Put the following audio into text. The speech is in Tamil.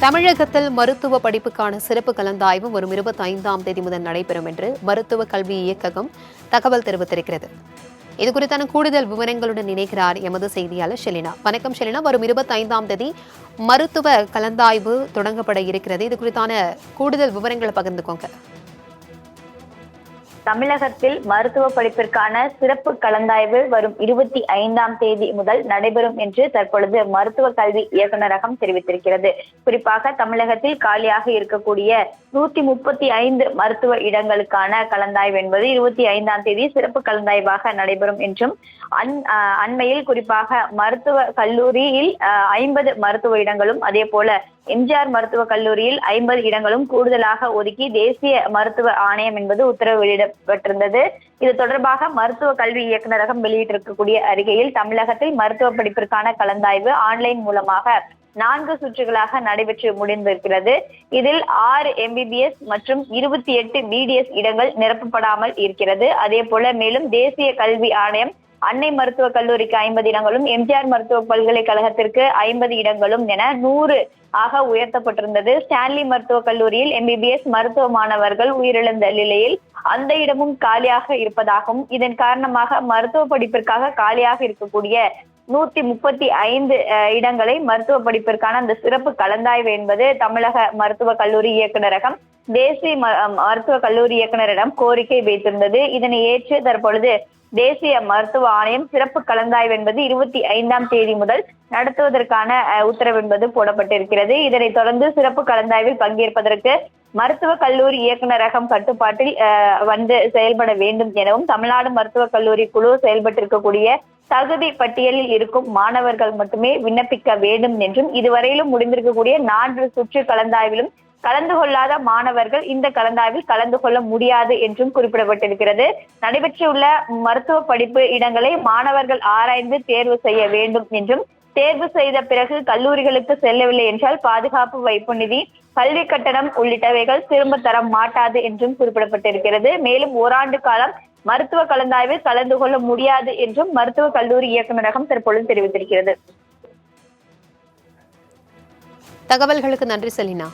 தமிழகத்தில் மருத்துவ படிப்புக்கான சிறப்பு கலந்தாய்வு வரும் 25ஆம் தேதி முதல் நடைபெறும் என்று மருத்துவ கல்வி இயக்ககம் தகவல் தெரிவித்திருக்கிறது. இதுகுறித்தான கூடுதல் விவரங்களுடன் இணைக்கிறார் எமது செய்தியாளர் ஷெலினா. வணக்கம் ஷெலினா. வரும் 25ஆம் தேதி மருத்துவ கலந்தாய்வு தொடங்கப்பட இருக்கிறது. இது குறித்தான கூடுதல் விவரங்களை பகிர்ந்துக்கோங்க. தமிழகத்தில் மருத்துவ படிப்பிற்கான சிறப்பு கலந்தாய்வு வரும் 25ஆம் தேதி முதல் நடைபெறும் என்று தற்பொழுது மருத்துவ கல்வி இயக்குநரகம் தெரிவித்திருக்கிறது. குறிப்பாக தமிழகத்தில் காலியாக இருக்கக்கூடிய 135 மருத்துவ இடங்களுக்கான கலந்தாய்வு என்பது 25ஆம் தேதி சிறப்பு கலந்தாய்வாக நடைபெறும் என்றும் அண்மையில் குறிப்பாக மருத்துவ கல்லூரியில் 50 மருத்துவ இடங்களும் அதே போல எம்ஜிஆர் மருத்துவ கல்லூரியில் 50 இடங்களும் கூடுதலாக ஒதுக்கி தேசிய மருத்துவ ஆணையம் என்பது உத்தரவு வெளியிடப்பட்டிருந்தது. இது தொடர்பாக மருத்துவ கல்வி இயக்குநரகம் வெளியிட்டிருக்கக்கூடிய அறிக்கையில் தமிழகத்தில் மருத்துவ படிப்பிற்கான கலந்தாய்வு ஆன்லைன் மூலமாக 4 சுற்றுகளாக நடைபெற்று முடிந்திருக்கிறது. இதில் 6 MBBS மற்றும் 28 BDS இடங்கள் நிரப்பப்படாமல் இருக்கிறது. அதே போல மேலும் தேசிய கல்வி ஆணையம் அன்னை மருத்துவக் கல்லூரிக்கு 50 இடங்களும் எம்ஜிஆர் மருத்துவ பல்கலைக்கழகத்திற்கு 50 இடங்களும் என 100 ஆக உயர்த்தப்பட்டிருந்தது. ஸ்டான்லி மருத்துவக் கல்லூரியில் MBBS மருத்துவ மாணவர்கள் உயிரிழந்த நிலையில் அந்த இடமும் காலியாக இருப்பதாகவும் இதன் காரணமாக மருத்துவ படிப்பிற்காக காலியாக இருக்கக்கூடிய 135 இடங்களை மருத்துவ படிப்பிற்கான அந்த சிறப்பு கலந்தாய்வு என்பது தமிழக மருத்துவ கல்லூரி இயக்குநரகம் தேசிய மருத்துவ கல்லூரி இயக்குநரிடம் கோரிக்கை வைத்திருந்தது. இதனை ஏற்று தற்பொழுது தேசிய மருத்துவ ஆணையம் சிறப்பு கலந்தாய்வு என்பது 25ஆம் தேதி முதல் நடத்துவதற்கான உத்தரவு என்பது போடப்பட்டிருக்கிறது. இதனைத் தொடர்ந்து சிறப்பு கலந்தாய்வில் பங்கேற்பதற்கு மருத்துவ கல்லூரி இயக்குநரகம் கட்டுப்பாட்டில் வந்து செயல்பட வேண்டும் எனவும் தமிழ்நாடு மருத்துவக் கல்லூரி குழு செயல்பட்டிருக்கக்கூடிய தகுதி பட்டியலில் இருக்கும் மாணவர்கள் மட்டுமே விண்ணப்பிக்க வேண்டும் என்றும் இதுவரையிலும் முடிந்திருக்கக்கூடிய 4 சுற்று கலந்தாய்விலும் கலந்து கொள்ளாத மாணவர்கள் இந்த கலந்தாய்வில் கலந்து கொள்ள முடியாது என்றும் குறிப்பிடப்பட்டிருக்கிறது. நடைபெற்றுள்ள மருத்துவ படிப்பு இடங்களை மாணவர்கள் ஆராய்ந்து தேர்வு செய்ய வேண்டும் என்றும் தேர்வு செய்த பிறகு கல்லூரிகளுக்கு செல்லவில்லை என்றால் பாதுகாப்பு வைப்பு நிதி, கல்வி கட்டணம் உள்ளிட்டவைகள் திரும்ப தர மாட்டாது என்றும் குறிப்பிடப்பட்டிருக்கிறது. மேலும் ஓராண்டு காலம் மருத்துவ கலந்தாய்வில் கலந்து கொள்ள முடியாது என்றும் மருத்துவ கல்லூரி இயக்குநரகம் தற்பொழுது தெரிவித்திருக்கிறது. தகவல்களுக்கு நன்றி செலினா.